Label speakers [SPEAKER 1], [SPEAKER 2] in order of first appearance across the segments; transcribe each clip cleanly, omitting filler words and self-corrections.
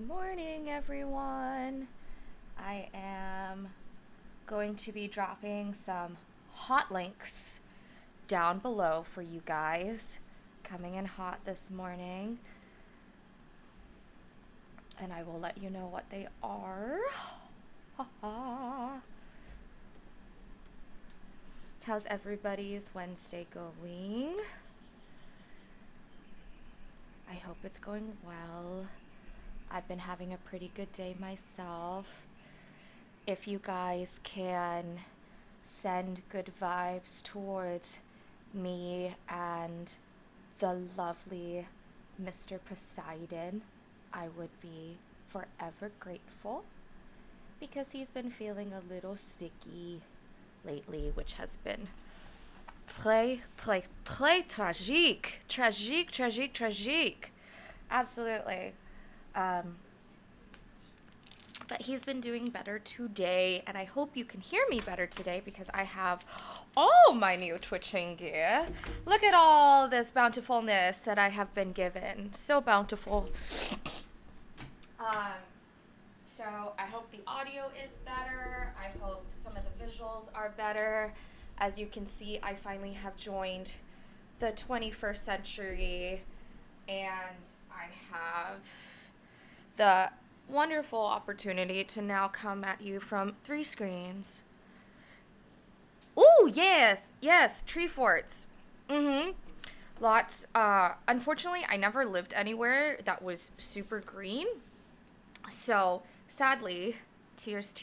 [SPEAKER 1] Good morning, everyone. I am going to be dropping some hot links down below for you guys. Coming in hot this morning. And I will let you know what they are. How's everybody's Wednesday going? I hope it's going well. I've been having a pretty good day myself. If you guys can send good vibes towards me and the lovely Mr. Poseidon, I would be forever grateful, because he's been feeling a little sicky lately, which has been très tragique. Absolutely. But he's been doing better today, and I hope you can hear me better today because I have all my new twitching gear. Look at all this bountifulness that I have been given. So bountiful. So I hope the audio is better. I hope some of the visuals are better. As you can see, I finally have joined the 21st century, and I have the wonderful opportunity to now come at you from 3 screens. Ooh, yes, tree forts. Lots. Unfortunately, I never lived anywhere that was super green. So, sadly, tears.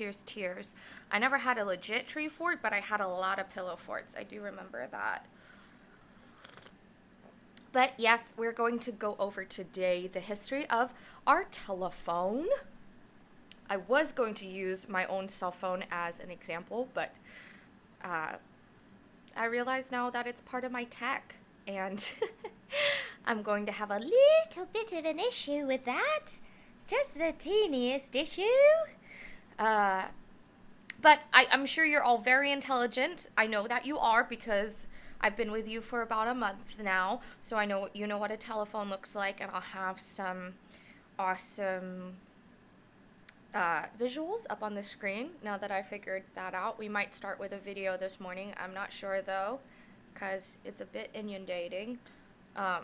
[SPEAKER 1] I never had a legit tree fort, but I had a lot of pillow forts. I do remember that. But yes, we're going to go over today the history of our telephone. I was going to use my own cell phone as an example, but I realize now that it's part of my tech, and I'm going to have a little bit of an issue with that. Just the teeniest issue. But I'm sure you're all very intelligent. I know that you are, because I've been with you for about a month now, so I know you know what a telephone looks like, and I'll have some awesome visuals up on the screen now that I figured that out. We might start with a video this morning. I'm not sure though, because it's a bit inundating. But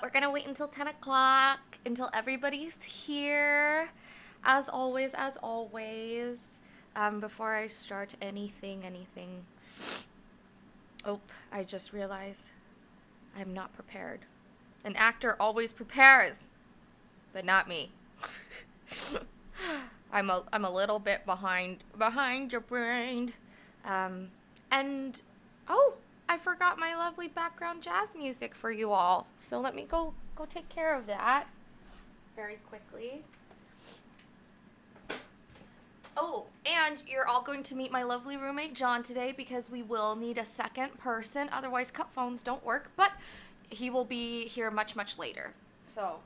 [SPEAKER 1] we're gonna wait until 10 o'clock, until everybody's here, as always, before I start anything. Oh, I just realized I'm not prepared. An actor always prepares, but not me. I'm a little bit behind your brain. And oh, I forgot my lovely background jazz music for you all. So let me go take care of that very quickly. Oh, and you're all going to meet my lovely roommate John today, because we will need a second person. Otherwise, cup phones don't work. But he will be here much later. So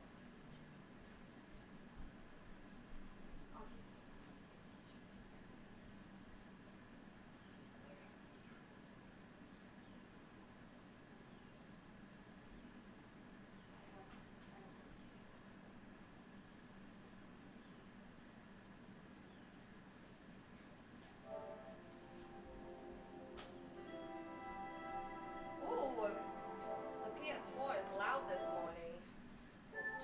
[SPEAKER 1] ooh, the PS4 is loud this morning. Let's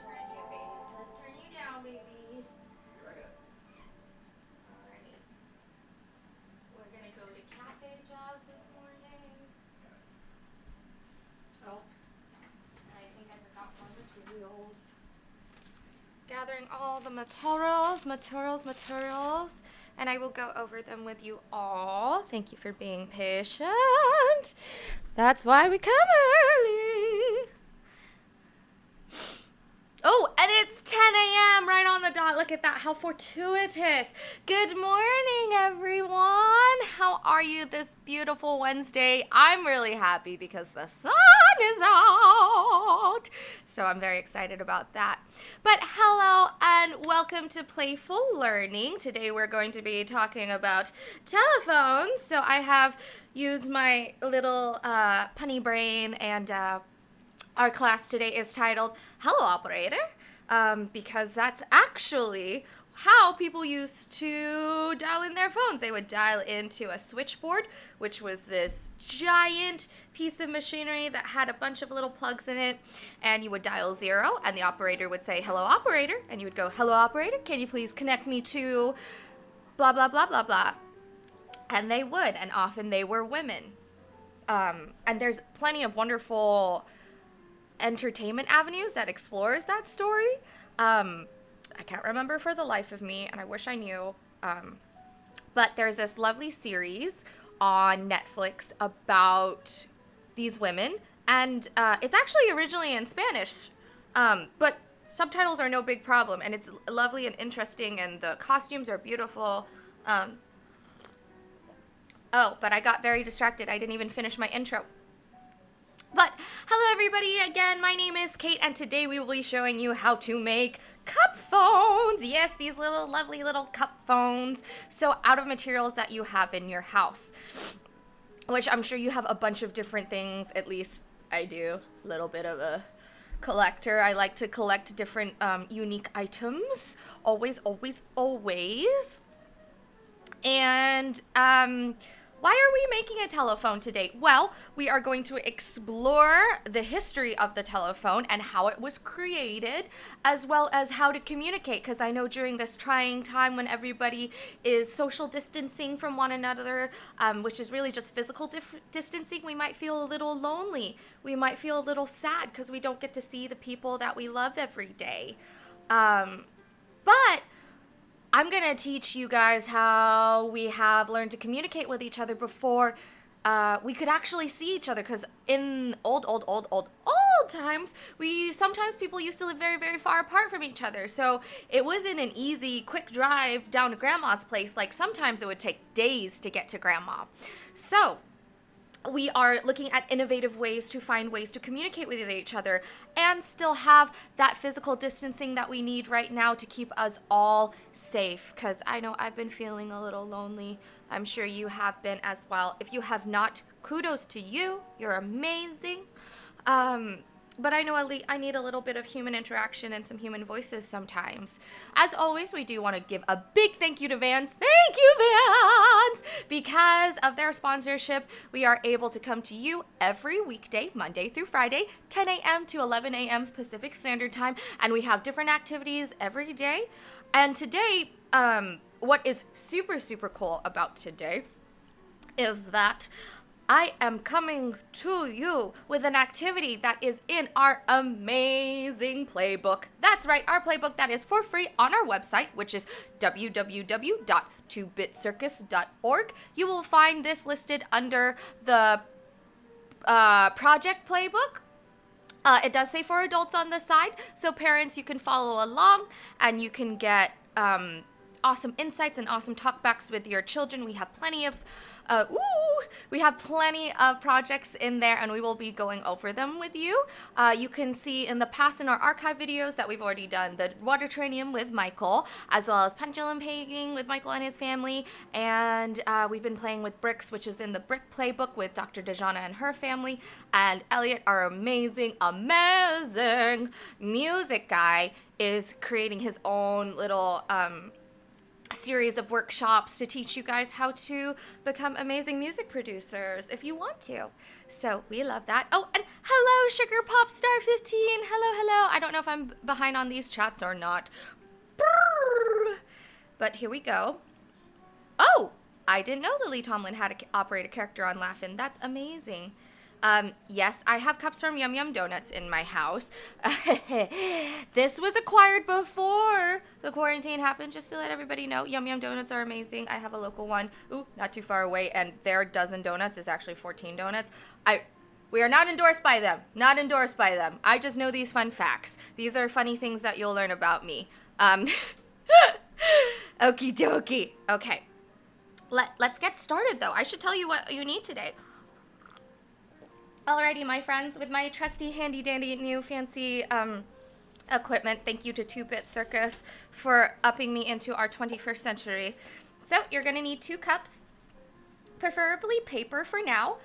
[SPEAKER 1] turn you down, baby. Alrighty. We're gonna go to Cafe Jazz this morning. Oh, and I think I forgot my materials. Gathering all the materials, and I will go over them with you all. Thank you for being patient. That's why we come early. Oh, and it's 10 a.m. right on the dot. Look at that. How fortuitous. Good morning, everyone. How are you this beautiful Wednesday? I'm really happy because the sun is out. So I'm very excited about that. But hello and welcome to Playful Learning. Today we're going to be talking about telephones. So I have used my little punny brain and Our class today is titled Hello Operator, because that's actually how people used to dial in their phones. They would dial into a switchboard, which was this giant piece of machinery that had a bunch of little plugs in it, and you would dial 0, and the operator would say, hello operator, and you would go, hello operator, can you please connect me to blah, blah, blah, blah, blah. And they would, and often they were women. And there's plenty of wonderful entertainment avenues that explores that story. I can't remember for the life of me, and I wish I knew. But there's this lovely series on Netflix about these women, and it's actually originally in Spanish, but subtitles are no big problem, and it's lovely and interesting, and the costumes are beautiful. Oh, but I got very distracted. I didn't even finish my intro. But hello everybody again, my name is Kate, and today we will be showing you how to make cup phones. Yes, these little lovely little cup phones. So out of materials that you have in your house, which I'm sure you have a bunch of different things. At least I do. A little bit of a collector. I like to collect different unique items. Always, always, always. And why are we making a telephone today? Well, we are going to explore the history of the telephone and how it was created, as well as how to communicate, because I know during this trying time when everybody is social distancing from one another, which is really just physical distancing, we might feel a little lonely. We might feel a little sad because we don't get to see the people that we love every day. But I'm going to teach you guys how we have learned to communicate with each other before we could actually see each other, because in old times, sometimes people used to live very, very far apart from each other. So it wasn't an easy, quick drive down to grandma's place. Like sometimes it would take days to get to grandma. So we are looking at innovative ways to find ways to communicate with each other and still have that physical distancing that we need right now to keep us all safe. Because I know I've been feeling a little lonely. I'm sure you have been as well. If you have not, kudos to you. You're amazing. But I know I need a little bit of human interaction and some human voices sometimes. As always, we do want to give a big thank you to Vans. Thank you, Vans! Because of their sponsorship, we are able to come to you every weekday, Monday through Friday, 10 a.m. to 11 a.m. Pacific Standard Time. And we have different activities every day. And today, what is super, super cool about today is that I am coming to you with an activity that is in our amazing playbook. That's right, our playbook that is for free on our website, which is www.2bitcircus.org. You will find this listed under the Project Playbook. It does say for adults on the side, so parents, you can follow along and you can get awesome insights and awesome talkbacks with your children. We have plenty of projects in there, and we will be going over them with you. You can see in the past in our archive videos that we've already done the water terrarium with Michael, as well as pendulum painting with Michael and his family, and we've been playing with bricks, which is in the brick playbook with Dr. Dejana and her family, and Elliot, our amazing music guy, is creating his own little series of workshops to teach you guys how to become amazing music producers if you want to. So we love that. Oh, and hello, Sugar Pop Star 15. Hello. I don't know if I'm behind on these chats or not. But here we go. Oh, I didn't know Lily Tomlin had to operate a character on Laugh-In. That's amazing. Yes, I have cups from Yum Yum Donuts in my house. This was acquired before the quarantine happened, just to let everybody know. Yum Yum Donuts are amazing. I have a local one, not too far away, and their dozen donuts is actually 14 donuts. We are not endorsed by them. Not endorsed by them. I just know these fun facts. These are funny things that you'll learn about me. Okie dokie. Okay. Let's get started, though. I should tell you what you need today. Alrighty, my friends, with my trusty, handy-dandy, new, fancy equipment, thank you to 2-Bit Circus for upping me into our 21st century. So, you're going to need 2 cups, preferably paper for now,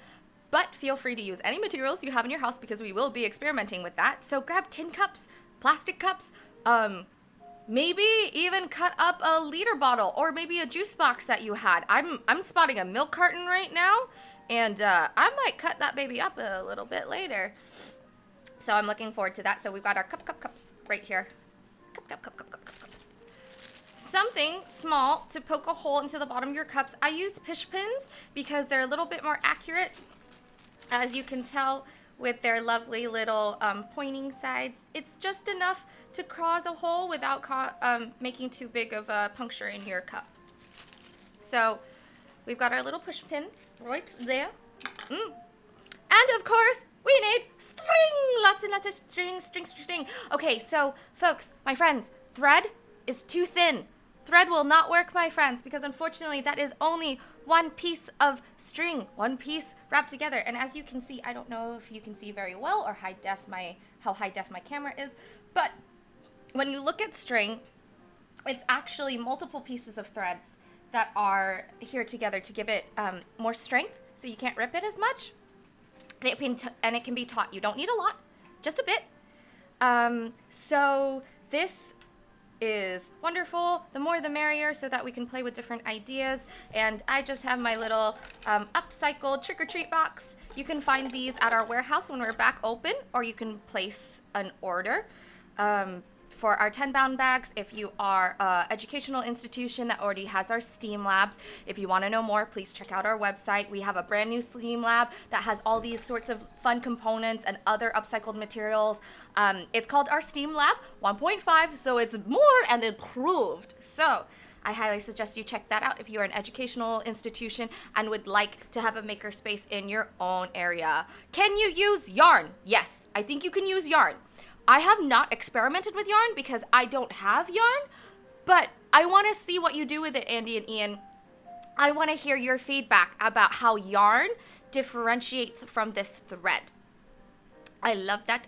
[SPEAKER 1] but feel free to use any materials you have in your house because we will be experimenting with that. So grab tin cups, plastic cups, maybe even cut up a liter bottle or maybe a juice box that you had. I'm spotting a milk carton right now, and I might cut that baby up a little bit later. So I'm looking forward to that. So we've got our cups right here. Cups. Something small to poke a hole into the bottom of your cups. I use push pins because they're a little bit more accurate, as you can tell with their lovely little pointing sides. It's just enough to cause a hole without making too big of a puncture in your cup. So we've got our little push pin right there. And of course, we need string, lots and lots of string. Okay, so folks, my friends, thread is too thin. Thread will not work, my friends, because unfortunately that is only one piece of string, one piece wrapped together. And as you can see, I don't know if you can see very well or how high def my camera is, but when you look at string, it's actually multiple pieces of threads that are here together to give it more strength, so you can't rip it as much. And it can be taut. You don't need a lot, just a bit. So this is wonderful. The more the merrier, so that we can play with different ideas. And I just have my little upcycled trick-or-treat box. You can find these at our warehouse when we're back open, or you can place an order for our 10-pound bags if you are an educational institution that already has our STEAM labs. If you want to know more, please check out our website. We have a brand new STEAM lab that has all these sorts of fun components and other upcycled materials. It's called our STEAM lab 1.5, so it's more and improved. So I highly suggest you check that out if you are an educational institution and would like to have a makerspace in your own area. Can you use yarn? Yes, I think you can use yarn. I have not experimented with yarn because I don't have yarn, but I want to see what you do with it, Andy and Ian. I want to hear your feedback about how yarn differentiates from this thread. I love that.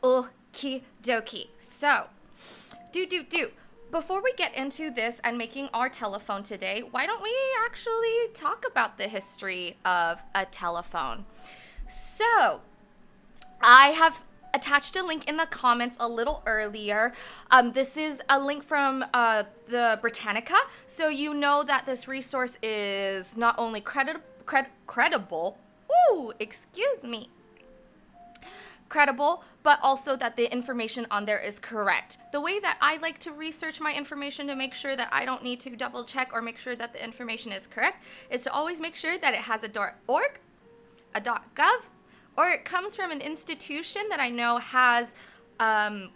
[SPEAKER 1] Okie dokie. So, before we get into this and making our telephone today, why don't we actually talk about the history of a telephone? So, I have attached a link in the comments a little earlier. This is a link from the Britannica, so you know that this resource is not only credible, but also that the information on there is correct. The way that I like to research my information to make sure that I don't need to double check or make sure that the information is correct is to always make sure that it has a .org, a .gov, or it comes from an institution that I know has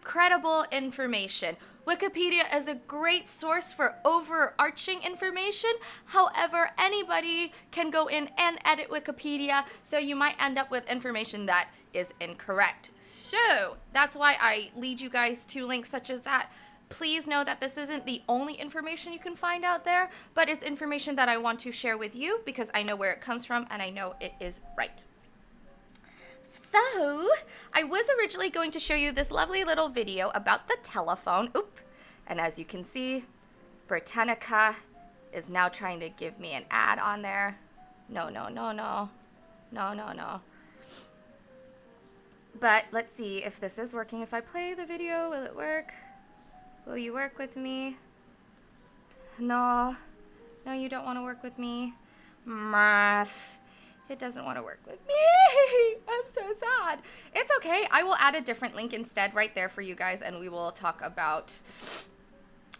[SPEAKER 1] credible information. Wikipedia is a great source for overarching information. However, anybody can go in and edit Wikipedia, so you might end up with information that is incorrect. So that's why I lead you guys to links such as that. Please know that this isn't the only information you can find out there, but it's information that I want to share with you because I know where it comes from and I know it is right. So, I was originally going to show you this lovely little video about the telephone. And as you can see, Britannica is now trying to give me an ad on there. No. But let's see if this is working. If I play the video, will it work? Will you work with me? No, you don't want to work with me. Math. It doesn't want to work with me. I'm so sad. It's okay. I will add a different link instead right there for you guys, and we will talk about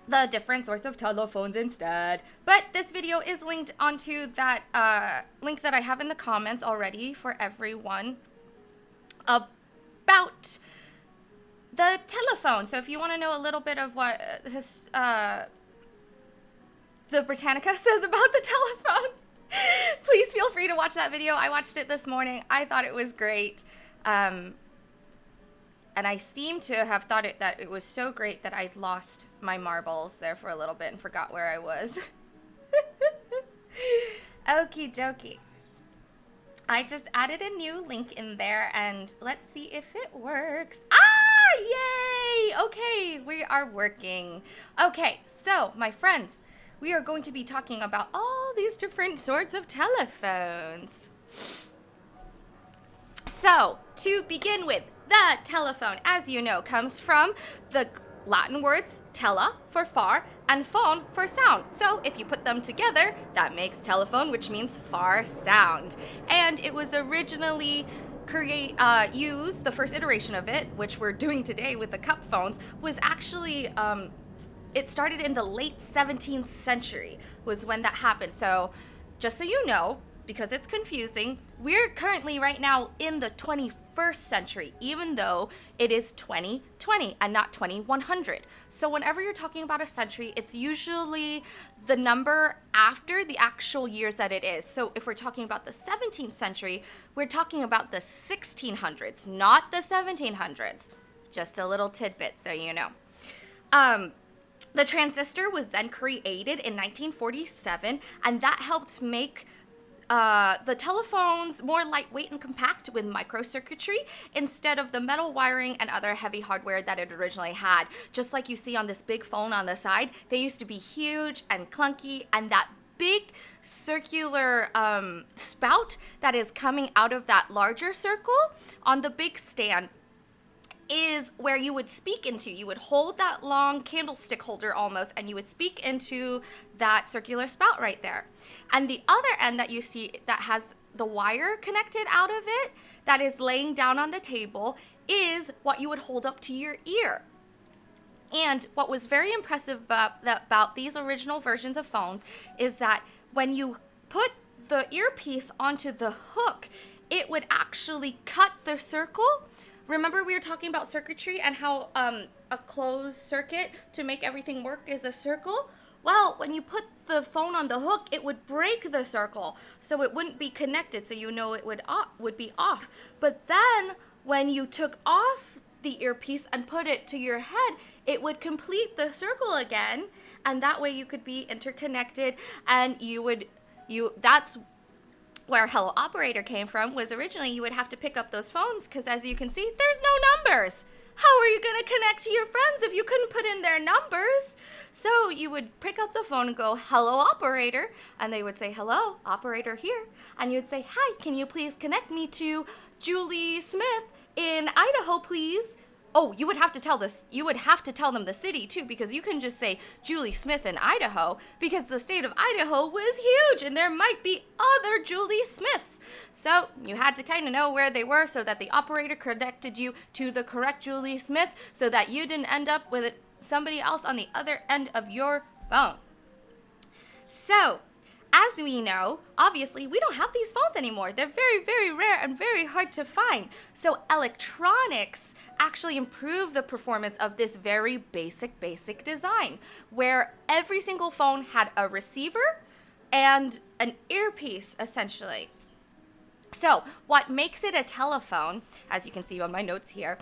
[SPEAKER 1] the different sorts of telephones instead. But this video is linked onto that link that I have in the comments already for everyone about the telephone. So if you want to know a little bit of what the Britannica says about the telephone, please feel free to watch that video. I watched it this morning. I thought it was great. And I seem to have thought that it was so great that I lost my marbles there for a little bit and forgot where I was. Okie dokie. I just added a new link in there and let's see if it works. Yay! Okay, we are working. Okay, so my friends, we are going to be talking about all these different sorts of telephones. So, to begin with, the telephone, as you know, comes from the Latin words tele for far and phone for sound. So if you put them together, that makes telephone, which means far sound. And it was originally used, the first iteration of it, which we're doing today with the cup phones, was actually, it started in the late 17th century was when that happened. So just so you know, because it's confusing, we're currently right now in the 21st century, even though it is 2020 and not 2100. So whenever you're talking about a century, it's usually the number after the actual years that it is. So if we're talking about the 17th century, we're talking about the 1600s, not the 1700s. Just a little tidbit so you know. The transistor was then created in 1947, and that helped make the telephones more lightweight and compact with microcircuitry instead of the metal wiring and other heavy hardware that it originally had. Just like you see on this big phone on the side, they used to be huge and clunky, and that big circular spout that is coming out of that larger circle on the big stand is where you would speak into. You would hold that long candlestick holder almost, and you would speak into that circular spout right there. And the other end that you see that has the wire connected out of it, that is laying down on the table, is what you would hold up to your ear. And what was very impressive about these original versions of phones is that when you put the earpiece onto the hook, it would actually cut the circle. Remember we were talking about circuitry and how a closed circuit to make everything work is a circle? Well, when you put the phone on the hook, it would break the circle, so it wouldn't be connected, so you know it would be off. But then when you took off the earpiece and put it to your head, it would complete the circle again, and that way you could be interconnected, and that's where Hello Operator came from. Was originally you would have to pick up those phones because, as you can see, there's no numbers. How are you going to connect to your friends if you couldn't put in their numbers? So you would pick up the phone and go, "Hello Operator," and they would say, "Hello, Operator here." And you'd say, "Hi, can you please connect me to Julie Smith in Idaho, please?" Oh, you would have to tell them the city too, because you can just say Julie Smith in Idaho, because the state of Idaho was huge and there might be other Julie Smiths. So you had to kind of know where they were so that the operator connected you to the correct Julie Smith so that you didn't end up with somebody else on the other end of your phone. So, as we know, obviously, we don't have these phones anymore. They're very, very rare and very hard to find. So electronics actually improve the performance of this very basic design, where every single phone had a receiver and an earpiece, essentially. So what makes it a telephone, as you can see on my notes here,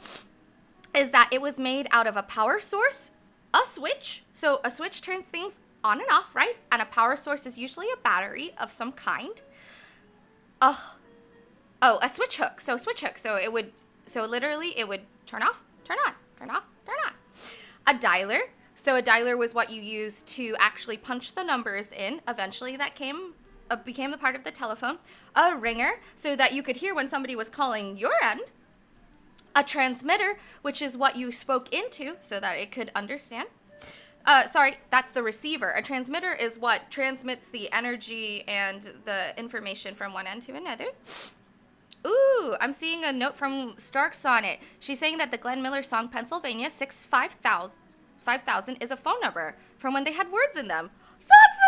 [SPEAKER 1] is that it was made out of a power source, a switch. So a switch turns things on and off, right? And a power source is usually a battery of some kind. A switch hook. So literally it would turn off, turn on, turn off, turn on. A dialer. So a dialer was what you used to actually punch the numbers in. Eventually that became a part of the telephone. A ringer, so that you could hear when somebody was calling your end. A transmitter, which is what you spoke into so that it could understand. That's the receiver. A transmitter is what transmits the energy and the information from one end to another. Ooh, I'm seeing a note from Starks on it. She's saying that the Glenn Miller song Pennsylvania 65000 is a phone number from when they had words in them. That's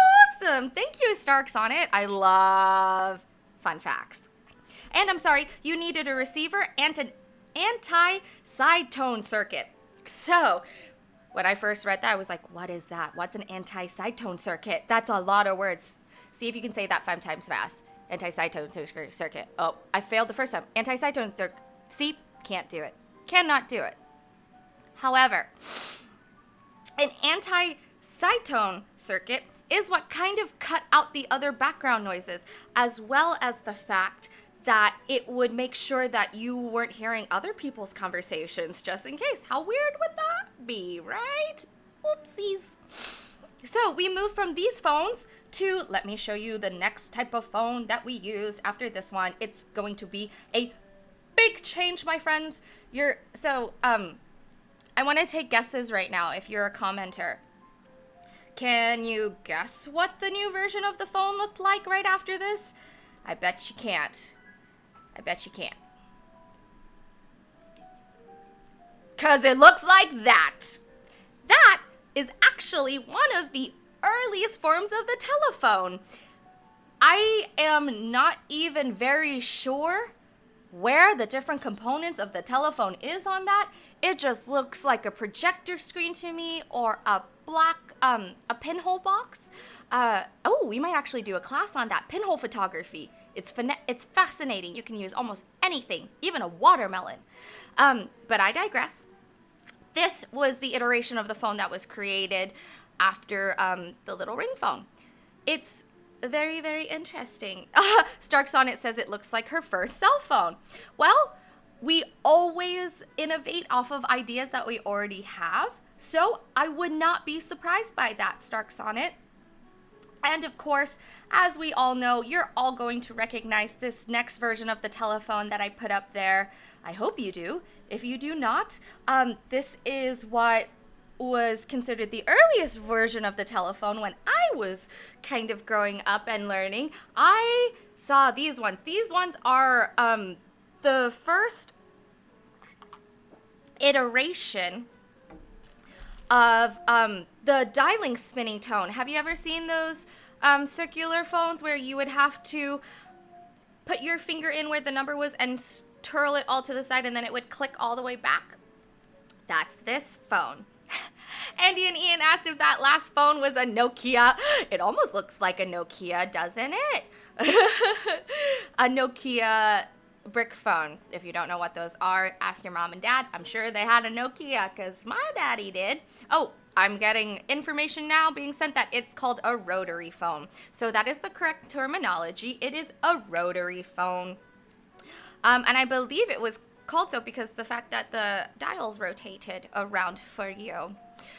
[SPEAKER 1] awesome. Thank you, Starks on it. I love fun facts. And I'm sorry, you needed a receiver and an anti-side tone circuit. So, when I first read that, I was like, what is that? What's an anti-side tone circuit? That's a lot of words. See if you can say that 5 times fast. Anti-side tone circuit. Oh, I failed the first time. Anti-side tone circuit. See? Can't do it. Cannot do it. However, an anti-side tone circuit is what kind of cut out the other background noises, as well as the fact that it would make sure that you weren't hearing other people's conversations, just in case. How weird would that be, right? Oopsies. So we move from these phones to, let me show you the next type of phone that we use after this one. It's going to be a big change, my friends. I want to take guesses right now if you're a commenter. Can you guess what the new version of the phone looked like right after this? I bet you can't. I bet you can't. 'Cause it looks like that. That is actually one of the earliest forms of the telephone. I am not even very sure where the different components of the telephone is on that. It just looks like a projector screen to me, or a a pinhole box. We might actually do a class on that, pinhole photography. It's fascinating. You can use almost anything, even a watermelon. But I digress. This was the iteration of the phone that was created after the little ring phone. It's very, very interesting. Starks on it says it looks like her first cell phone. Well, we always innovate off of ideas that we already have, so I would not be surprised by that, Starks on it. And of course, as we all know, you're all going to recognize this next version of the telephone that I put up there. I hope you do. If you do not, this is what was considered the earliest version of the telephone when I was kind of growing up and learning. I saw these ones. These ones are the first iteration of the dialing spinning tone. Have you ever seen those circular phones where you would have to put your finger in where the number was and twirl it all to the side and then it would click all the way back? That's this phone. Andy and Ian asked if that last phone was a Nokia. It almost looks like a Nokia, doesn't it? A Nokia brick phone. If you don't know what those are, ask your mom and dad. I'm sure they had a Nokia because my daddy did. Oh, I'm getting information now being sent that it's called a rotary phone. So that is the correct terminology. It is a rotary phone. And I believe it was called so because the fact that the dials rotated around for you.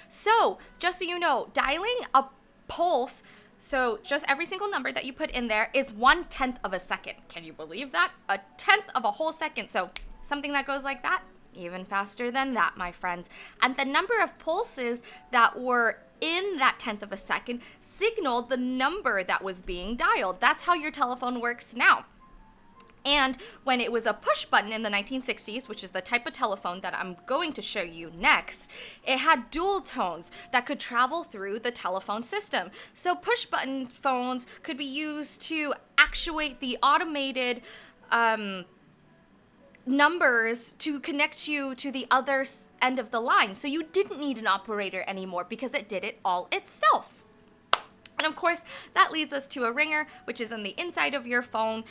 [SPEAKER 1] So, just so you know, dialing a pulse, so just every single number that you put in there is 1/10 of a second. Can you believe that? 1/10 of a whole second. So something that goes like that, even faster than that, my friends. And the number of pulses that were in that 1/10 of a second signaled the number that was being dialed. That's how your telephone works now. And when it was a push button in the 1960s, which is the type of telephone that I'm going to show you next, it had dual tones that could travel through the telephone system. So push button phones could be used to actuate the automated numbers to connect you to the other end of the line. So you didn't need an operator anymore because it did it all itself. And of course, that leads us to a ringer, which is on the inside of your phone.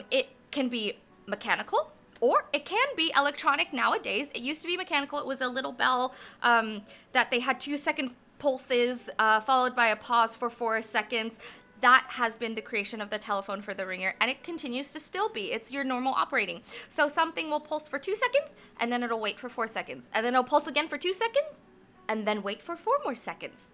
[SPEAKER 1] It can be mechanical or it can be electronic nowadays. It used to be mechanical. It was a little bell that they had 2-second pulses followed by a pause for 4 seconds. That has been the creation of the telephone for the ringer, and it continues to still be. It's your normal operating. So something will pulse for 2 seconds, and then it'll wait for 4 seconds. And then it'll pulse again for 2 seconds, and then wait for 4 more seconds.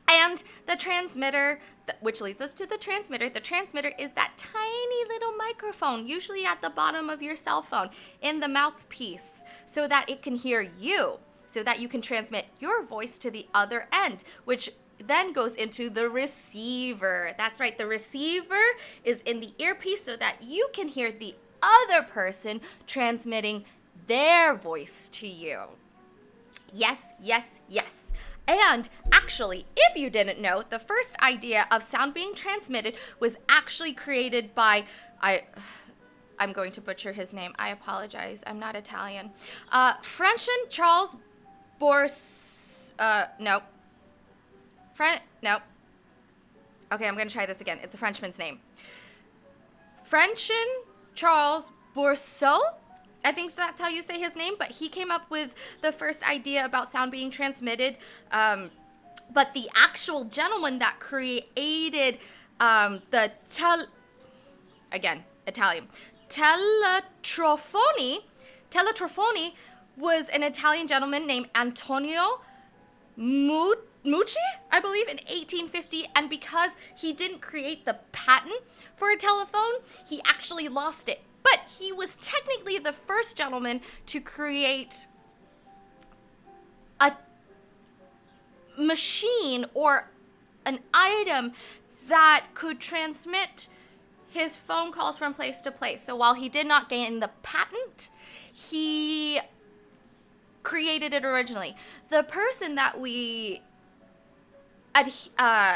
[SPEAKER 1] And the transmitter, which leads us to the transmitter. The transmitter is that tiny little microphone, usually at the bottom of your cell phone, in the mouthpiece, so that it can hear you, so that you can transmit your voice to the other end, which then goes into the receiver. That's right, the receiver is in the earpiece so that you can hear the other person transmitting their voice to you. Yes, yes, yes. And actually, if you didn't know, the first idea of sound being transmitted was actually created by, I'm going to butcher his name. I apologize. I'm not Italian. Frenchman Charles no. Okay, I'm going to try this again. It's a Frenchman's name. Frenchman Charles Bourseau. I think that's how you say his name, but he came up with the first idea about sound being transmitted. But the actual gentleman that created Italian. Telephony was an Italian gentleman named Antonio Mucci, I believe, in 1850, and because he didn't create the patent for a telephone, he actually lost it. But he was technically the first gentleman to create a machine or an item that could transmit his phone calls from place to place. So while he did not gain the patent, he created it originally. The person that we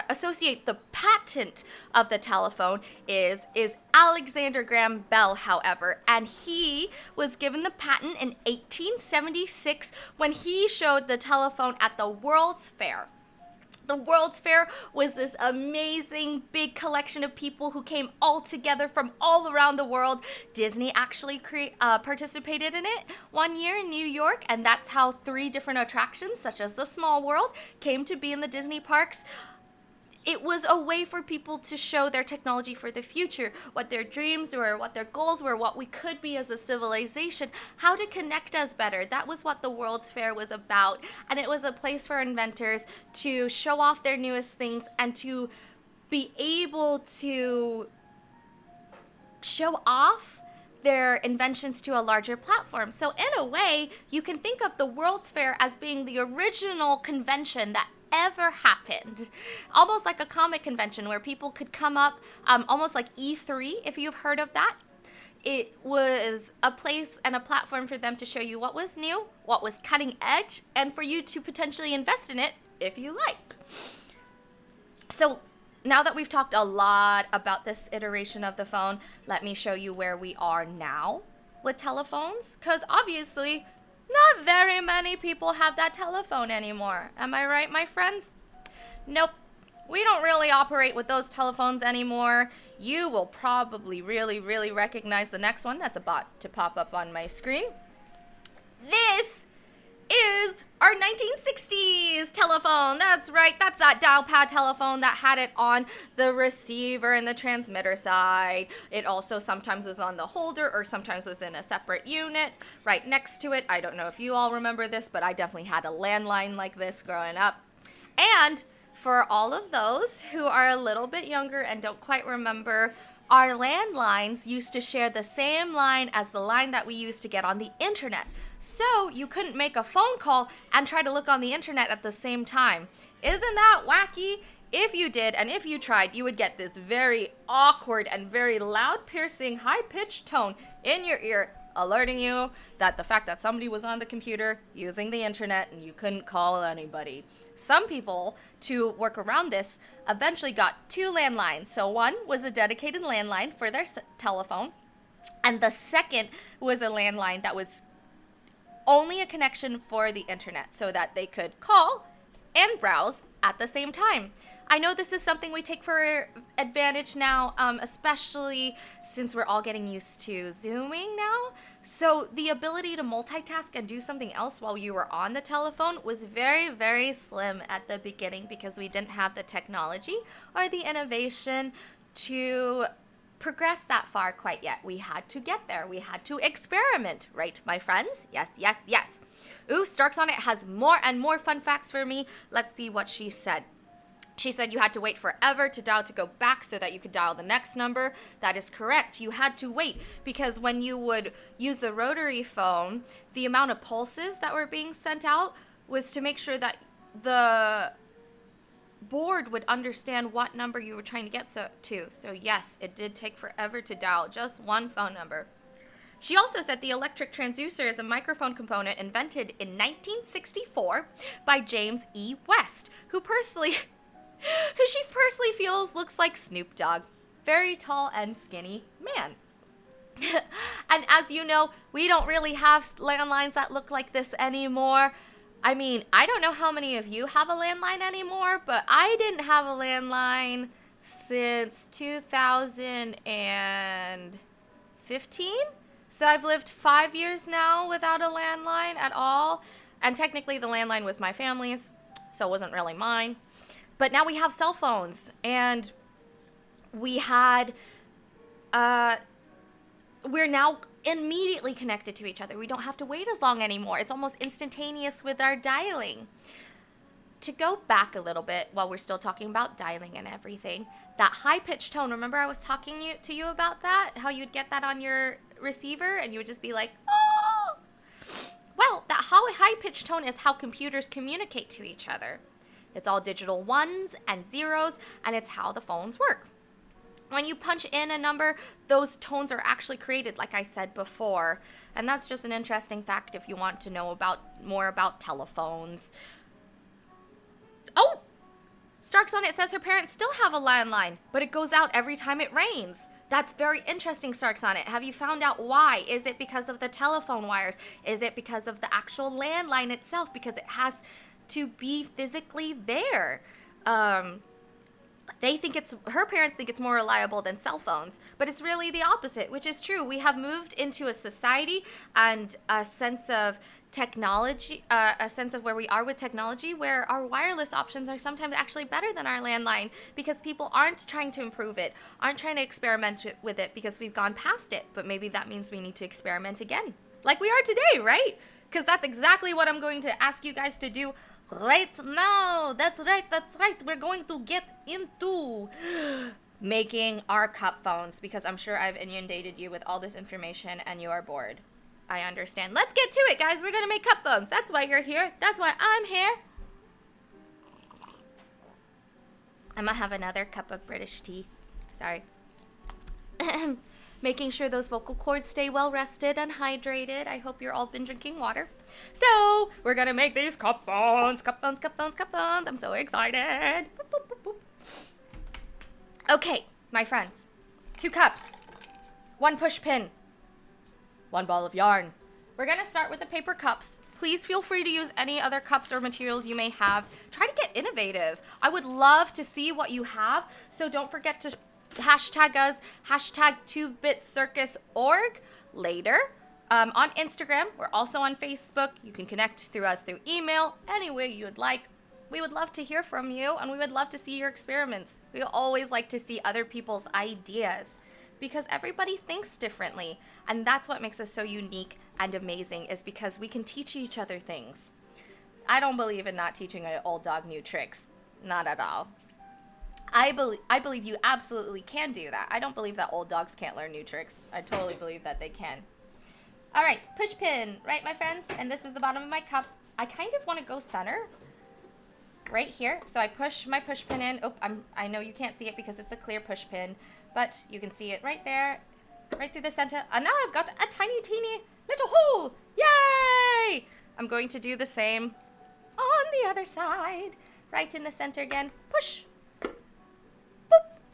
[SPEAKER 1] associate the patent of the telephone is Alexander Graham Bell, however, and he was given the patent in 1876 when he showed the telephone at the World's Fair. The World's Fair was this amazing big collection of people who came all together from all around the world. Disney actually participated in it one year in New York, and that's how 3 different attractions, such as the Small World, came to be in the Disney parks. It was a way for people to show their technology for the future, what their dreams were, what their goals were, what we could be as a civilization, how to connect us better. That was what the World's Fair was about. And it was a place for inventors to show off their newest things and to be able to show off their inventions to a larger platform. So in a way, you can think of the World's Fair as being the original convention that ever happened. Almost like a comic convention where people could come up, almost like E3, if you've heard of that. It was a place and a platform for them to show you what was new, what was cutting edge, and for you to potentially invest in it if you liked. So now that we've talked a lot about this iteration of the phone, let me show you where we are now with telephones, because obviously not very many people have that telephone anymore. Am I right, my friends? Nope. We don't really operate with those telephones anymore. You will probably really recognize the next one that's about to pop up on my screen. This is our 1960s telephone. That's right, that's that dial pad telephone that had it on the receiver and the transmitter side. It also sometimes was on the holder or sometimes was in a separate unit right next to it. I don't know if you all remember this, but I definitely had a landline like this growing up. And for all of those who are a little bit younger and don't quite remember, our landlines used to share the same line as the line that we used to get on the internet. So you couldn't make a phone call and try to look on the internet at the same time. Isn't that wacky? If you did, and if you tried, you would get this very awkward and very loud, piercing, high-pitched tone in your ear, alerting you that the fact that somebody was on the computer using the internet and you couldn't call anybody. Some people, to work around this, eventually got 2 landlines. So one was a dedicated landline for their telephone, and the second was a landline that was only a connection for the internet so that they could call and browse at the same time. I know this is something we take for advantage now, especially since we're all getting used to Zooming now. So the ability to multitask and do something else while you were on the telephone was very slim at the beginning because we didn't have the technology or the innovation to progress that far quite yet. We had to get there. We had to experiment, right, my friends? Yes. Ooh, Starks on It has more and more fun facts for me. Let's see what she said. She said you had to wait forever to dial to go back so that you could dial the next number. That is correct. You had to wait because when you would use the rotary phone, the amount of pulses that were being sent out was to make sure that the board would understand what number you were trying to get to. So yes, it did take forever to dial just one phone number. She also said the electric transducer is a microphone component invented in 1964 by James E. West, who she personally feels looks like Snoop Dogg. Very tall and skinny man. And as you know, we don't really have landlines that look like this anymore. I mean, I don't know how many of you have a landline anymore, but I didn't have a landline since 2015. So I've lived 5 years now without a landline at all. And technically the landline was my family's, so it wasn't really mine. But now we have cell phones, and we're now immediately connected to each other. We don't have to wait as long anymore. It's almost instantaneous with our dialing. to go back a little bit while we're still talking about dialing and everything, that high-pitched tone, remember I was talking to you about that? How you'd get that on your receiver and you would just be like, oh! Well, that high-pitched tone is how computers communicate to each other. It's all digital ones and zeros, and it's how the phones work. When you punch in a number, those tones are actually created, like I said before. And that's just an interesting fact if you want to know more about telephones. Oh! Starks on it says her parents still have a landline, but it goes out every time it rains. That's very interesting, Starks on it. Have you found out why? Is it because of the telephone wires? Is it because of the actual landline itself? Because it has to be physically there. Her parents think it's more reliable than cell phones, but it's really the opposite, which is true. We have moved into a society and a sense of technology, a sense of where we are with technology, where our wireless options are sometimes actually better than our landline because people aren't trying to improve it, aren't trying to experiment with it because we've gone past it. But maybe that means we need to experiment again, like we are today, right? Because that's exactly what I'm going to ask you guys to do right now. That's right. We're going to get into making our cup phones because I'm sure I've inundated you with all this information and you are bored. I understand. Let's get to it, guys. We're going to make cup phones. That's why you're here. That's why I'm here. I'm going to have another cup of British tea. Sorry. Making sure those vocal cords stay well rested and hydrated. I hope you're all been drinking water. So, we're going to make these cup phones. Cup phones. I'm so excited. Boop, boop, boop, boop. Okay, my friends. 2 cups. 1 push pin. 1 ball of yarn. We're going to start with the paper cups. Please feel free to use any other cups or materials you may have. Try to get innovative. I would love to see what you have, so don't forget to hashtag us, hashtag 2bitcircusorg later. On Instagram. We're also on Facebook. You can connect through us through email, any way you would like. We would love to hear from you, and we would love to see your experiments. We always like to see other people's ideas because everybody thinks differently, and that's what makes us so unique and amazing, is because we can teach each other things. I don't believe in not teaching an old dog new tricks. Not at all. I believe you absolutely can do that. I don't believe that old dogs can't learn new tricks. I totally believe that they can. All right, push pin, right, my friends? And this is the bottom of my cup. I kind of want to go center right here. So I push my push pin in. Oh, I know you can't see it because it's a clear push pin, but you can see it right there, right through the center. And now I've got a tiny, teeny little hole. Yay! I'm going to do the same on the other side. Right in the center again. Push. Boop.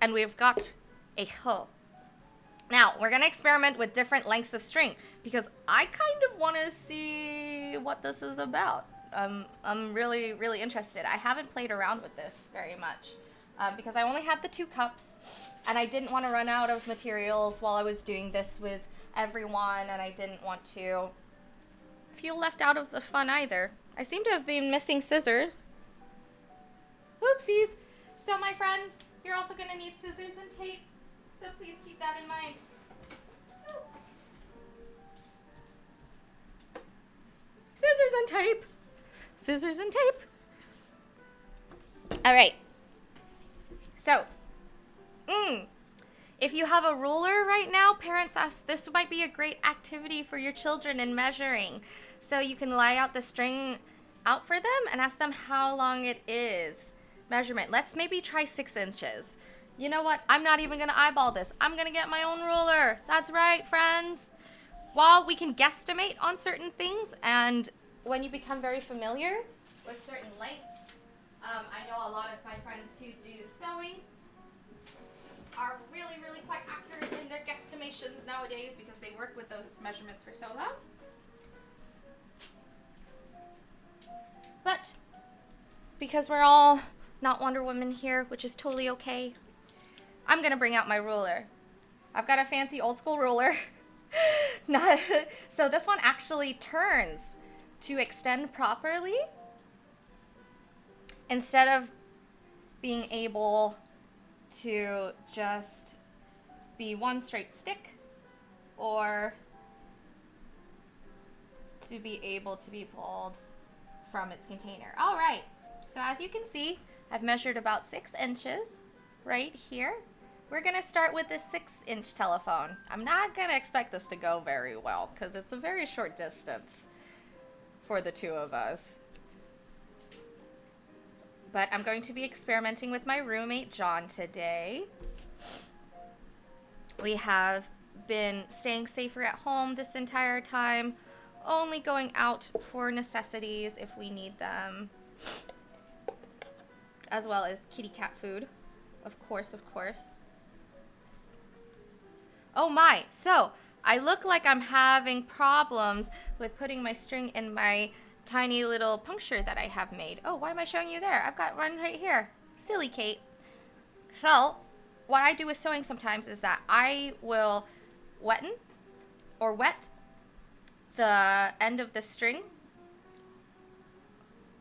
[SPEAKER 1] And we've got a hole. Now, we're going to experiment with different lengths of string because I kind of want to see what this is about. I'm really, really interested. I haven't played around with this very much because I only had the 2 cups and I didn't want to run out of materials while I was doing this with everyone, and I didn't want to feel left out of the fun either. I seem to have been missing scissors. Oopsies. So my friends, you're also going to need scissors and tape. So please keep that in mind. Ooh. Scissors and tape. Scissors and tape. All right. So, if you have a ruler right now, parents, this might be a great activity for your children in measuring. So you can lay out the string out for them and ask them how long it is. Measurement. Let's maybe try 6 inches. You know what? I'm not even going to eyeball this. I'm going to get my own ruler. That's right, friends. While we can guesstimate on certain things, and when you become very familiar with certain lengths, I know a lot of my friends who do sewing are really, really quite accurate in their guesstimations nowadays because they work with those measurements for so long. But because we're all not Wonder Woman here, which is totally okay, I'm going to bring out my ruler. I've got a fancy old school ruler. So this one actually turns to extend properly instead of being able to just be one straight stick or to be able to be pulled from its container. All right. So as you can see, I've measured about 6 inches right here. We're gonna start with this 6-inch telephone. I'm not gonna expect this to go very well because it's a very short distance for the two of us. But I'm going to be experimenting with my roommate, John, today. We have been staying safer at home this entire time, only going out for necessities if we need them, as well as kitty cat food, of course, of course. Oh my, so I look like I'm having problems with putting my string in my tiny little puncture that I have made. Oh, why am I showing you there? I've got one right here. Silly Kate. So, what I do with sewing sometimes is that I will wet the end of the string,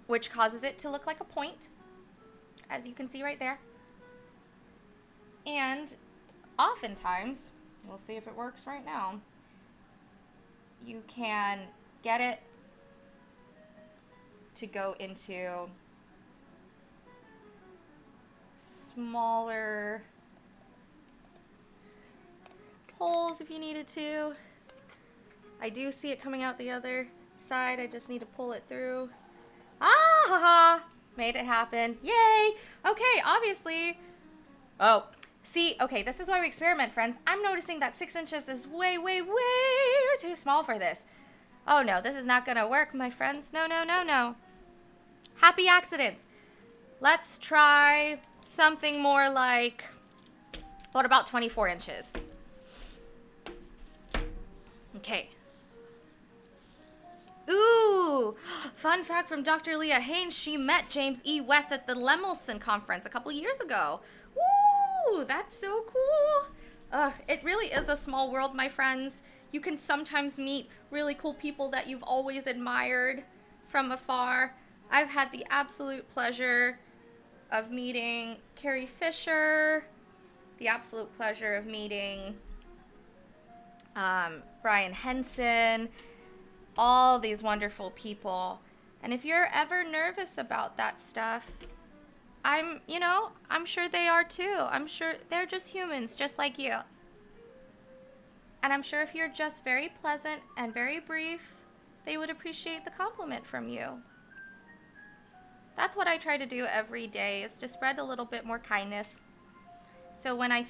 [SPEAKER 1] which causes it to look like a point, as you can see right there. And oftentimes, we'll see if it works right now, you can get it to go into smaller holes if you needed to. I do see it coming out the other side. I just need to pull it through. Ah, haha, made it happen. Yay. Okay, obviously. Oh, see, okay, this is why we experiment, friends. I'm noticing that 6 inches is way, way, way too small for this. Oh no, this is not gonna work, my friends. No, no, no, no. Happy accidents. Let's try something more like, what about 24 inches? Okay. Ooh, fun fact from Dr. Leah Haynes, she met James E. West at the Lemelson conference a couple years ago. Woo, that's so cool. It really is a small world, my friends. You can sometimes meet really cool people that you've always admired from afar. I've had the absolute pleasure of meeting Carrie Fisher, the absolute pleasure of meeting Brian Henson, all these wonderful people. And if you're ever nervous about that stuff, I'm sure they are too. I'm sure they're just humans, just like you. And I'm sure if you're just very pleasant and very brief, they would appreciate the compliment from you. That's what I try to do every day, is to spread a little bit more kindness. So when I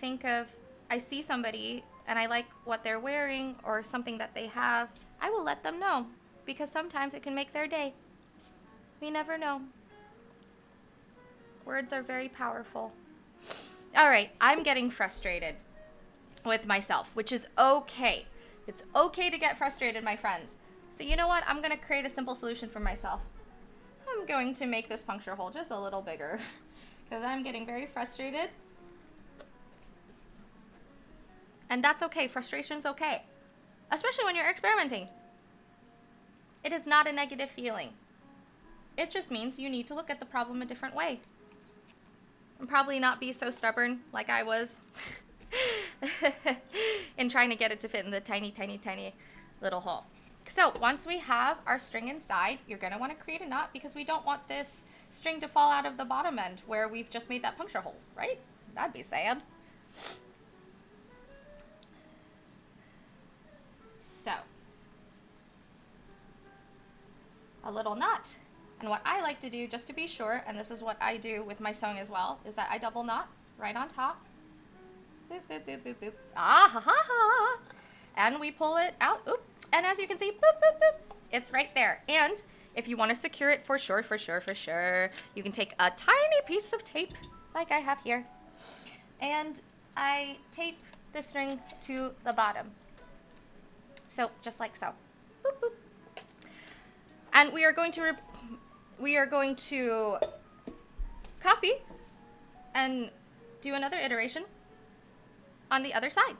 [SPEAKER 1] see somebody and I like what they're wearing or something that they have, I will let them know, because sometimes it can make their day. We never know. Words are very powerful. All right, I'm getting frustrated with myself, which is okay. It's okay to get frustrated, my friends. So you know what? I'm going to create a simple solution for myself. I'm going to make this puncture hole just a little bigger because I'm getting very frustrated. And that's okay. Frustration is okay, especially when you're experimenting. It is not a negative feeling. It just means you need to look at the problem a different way and probably not be so stubborn like I was in trying to get it to fit in the tiny, tiny, tiny little hole. So once we have our string inside, you're going to want to create a knot, because we don't want this string to fall out of the bottom end where we've just made that puncture hole, right? That'd be sad. So, a little knot. And what I like to do, just to be sure, and this is what I do with my sewing as well, is that I double knot right on top. Boop, boop, boop, boop, boop. Ah, ha, ha, ha. And we pull it out. Oop. And as you can see, boop, boop, boop. It's right there. And if you want to secure it for sure, you can take a tiny piece of tape, like I have here. And I tape the string to the bottom. So, just like so. Boop, boop. And we are going to copy and do another iteration on the other side.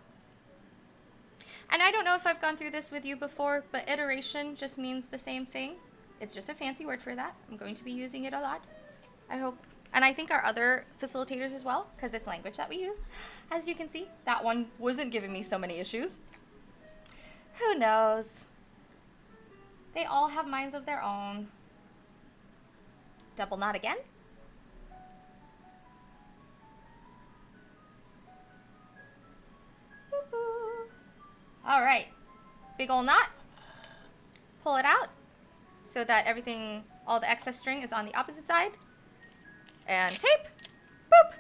[SPEAKER 1] And I don't know if I've gone through this with you before, but iteration just means the same thing. It's just a fancy word for that. I'm going to be using it a lot, I hope. And I think our other facilitators as well, because it's language that we use. As you can see, that one wasn't giving me so many issues. Who knows? They all have minds of their own. Double knot again. All right, big ol' knot. Pull it out so that everything, all the excess string is on the opposite side. And tape, boop.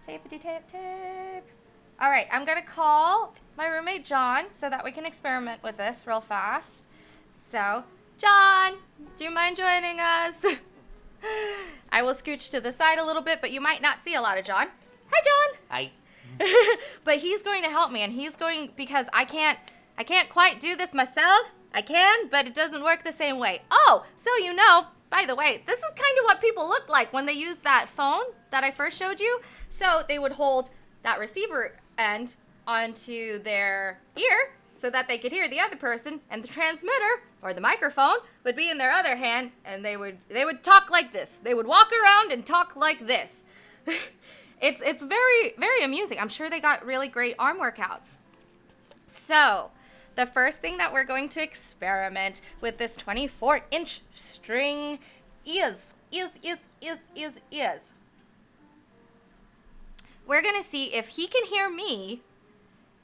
[SPEAKER 1] Tapety tape, tape. All right, I'm gonna call my roommate John so that we can experiment with this real fast. So, John, do you mind joining us? I will scooch to the side a little bit, but you might not see a lot of John. Hi, John.
[SPEAKER 2] Hi.
[SPEAKER 1] But he's going to help me, and he's going, because I can't quite do this myself. I can, but it doesn't work the same way. Oh, so you know, by the way, this is kind of what people look like when they use that phone that I first showed you. So they would hold that receiver end onto their ear so that they could hear the other person, and the transmitter or the microphone would be in their other hand, and they would talk like this. They would walk around and talk like this. It's very, very amusing. I'm sure they got really great arm workouts. So, the first thing that we're going to experiment with this 24-inch string is we're going to see if he can hear me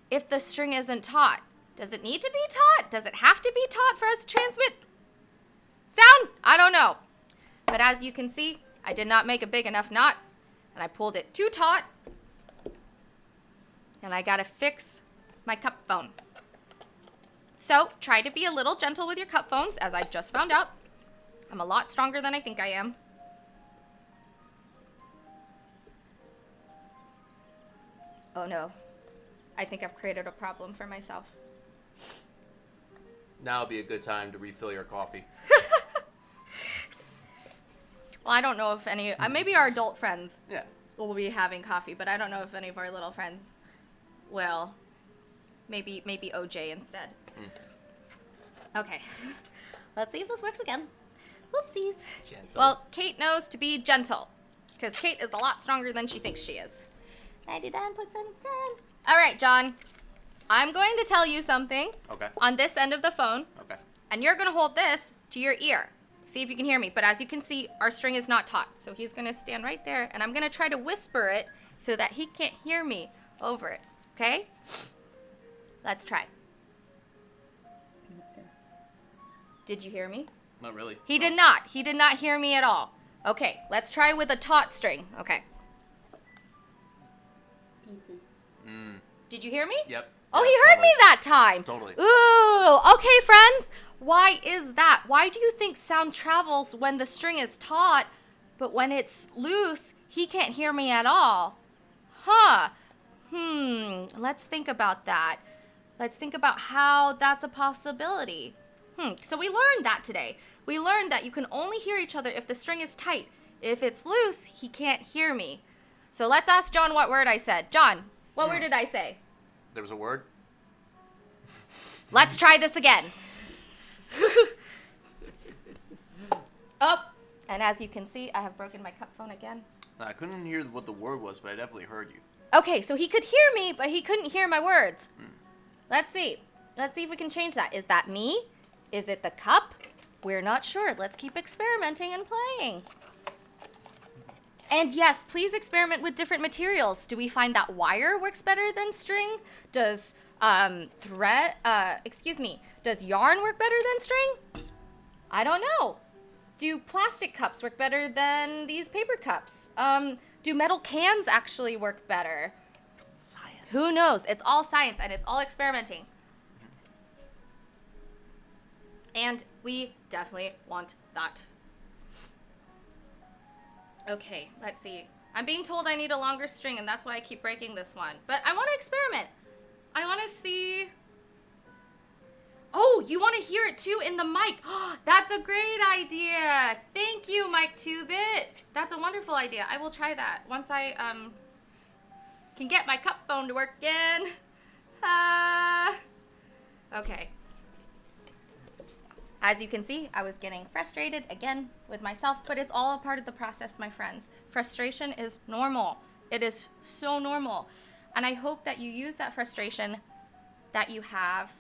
[SPEAKER 1] if the string isn't taut. Does it need to be taut? Does it have to be taut for us to transmit sound? I don't know. But as you can see, I did not make a big enough knot, and I pulled it too taut, and I got to fix my cup phone. So try to be a little gentle with your cup phones, as I just found out. I'm a lot stronger than I think I am. Oh no, I think I've created a problem for myself.
[SPEAKER 2] Now would be a good time to refill your coffee.
[SPEAKER 1] Well, I don't know if any, maybe our adult friends
[SPEAKER 2] Yeah.
[SPEAKER 1] will be having coffee, but I don't know if any of our little friends will. Maybe OJ instead. Okay, let's see if this works again. Whoopsies.
[SPEAKER 2] Gentle.
[SPEAKER 1] Well, Kate knows to be gentle, because Kate is a lot stronger than she thinks she is. 99.7. All right, John. I'm going to tell you something
[SPEAKER 2] Okay.
[SPEAKER 1] on this end of the phone,
[SPEAKER 2] Okay.
[SPEAKER 1] and you're going to hold this to your ear. See if you can hear me. But as you can see, our string is not taut. So he's going to stand right there, and I'm going to try to whisper it so that he can't hear me over it. Okay? Let's try. Did you hear me?
[SPEAKER 2] Not really.
[SPEAKER 1] He did not. He did not hear me at all. Okay, let's try with a taut string. Okay. Did you hear me?
[SPEAKER 2] Yep.
[SPEAKER 1] Oh,
[SPEAKER 2] Yeah,
[SPEAKER 1] he heard
[SPEAKER 2] totally.
[SPEAKER 1] me that time.
[SPEAKER 2] Totally.
[SPEAKER 1] Ooh, okay, friends. Why is that? Why do you think sound travels when the string is taut, but when it's loose, he can't hear me at all? Huh. Let's think about that. Let's think about how that's a possibility. So we learned that today. We learned that you can only hear each other if the string is tight. If it's loose, he can't hear me. So let's ask John what word I said. John, what word did I say?
[SPEAKER 2] There was a word?
[SPEAKER 1] Let's try this again. Oh, and as you can see, I have broken my cup phone again.
[SPEAKER 2] I couldn't hear what the word was, but I definitely heard you.
[SPEAKER 1] Okay, so he could hear me, but he couldn't hear my words. Let's see. Let's see if we can change that. Is that me? Is it the cup? We're not sure. Let's keep experimenting and playing. And yes, please experiment with different materials. Do we find that wire works better than string? Does yarn work better than string? I don't know. Do plastic cups work better than these paper cups? Do metal cans actually work better?
[SPEAKER 2] Science.
[SPEAKER 1] Who knows? It's all science and it's all experimenting. And we definitely want that. Okay, let's see. I'm being told I need a longer string, and that's why I keep breaking this one. But I want to experiment. I want to see... Oh, you want to hear it too in the mic. That's a great idea. Thank you, Mike 2-Bit. That's a wonderful idea. I will try that once I can get my cup phone to work again. Okay. As you can see, I was getting frustrated again with myself, but it's all a part of the process, my friends. Frustration is normal. It is so normal. And I hope that you use that frustration that you have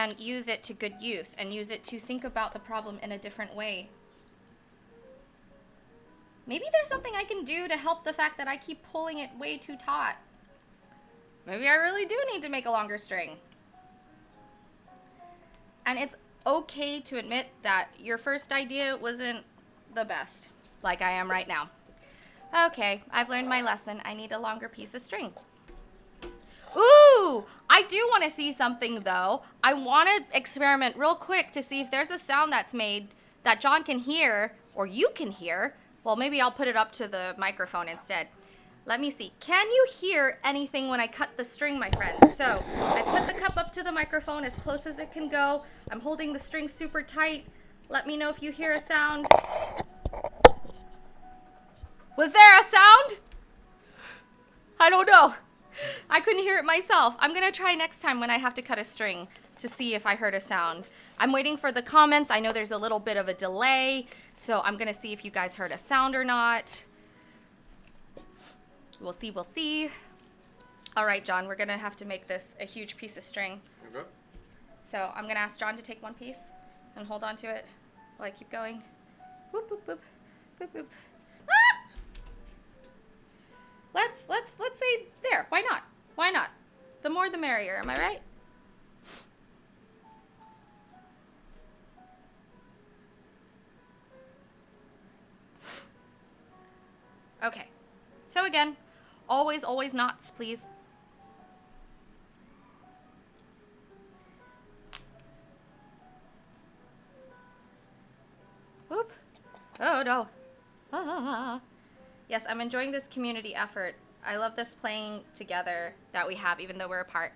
[SPEAKER 1] and use it to good use and use it to think about the problem in a different way. Maybe there's something I can do to help the fact that I keep pulling it way too taut. Maybe I really do need to make a longer string. And it's okay to admit that your first idea wasn't the best, like I am right now. Okay, I've learned my lesson. I need a longer piece of string. Ooh, I do want to see something though. I want to experiment real quick to see if there's a sound that's made that John can hear or you can hear. Well, maybe I'll put it up to the microphone instead. Let me see. Can you hear anything when I cut the string, my friends? So I put the cup up to the microphone as close as it can go. I'm holding the string super tight. Let me know if you hear a sound. Was there a sound? I don't know. I couldn't hear it myself. I'm going to try next time when I have to cut a string to see if I heard a sound. I'm waiting for the comments. I know there's a little bit of a delay, so I'm going to see if you guys heard a sound or not. We'll see, we'll see. All right, John, we're going to have to make this a huge piece of string.
[SPEAKER 2] Okay.
[SPEAKER 1] So I'm going to ask John to take one piece and hold on to it while I keep going. Whoop, whoop, whoop, whoop, whoop. Ah! Let's say there. Why not? Why not? The more the merrier, am I right? Okay. So again, always knots, please. Whoop. Oh no. Ah. Yes, I'm enjoying this community effort. I love this playing together that we have, even though we're apart.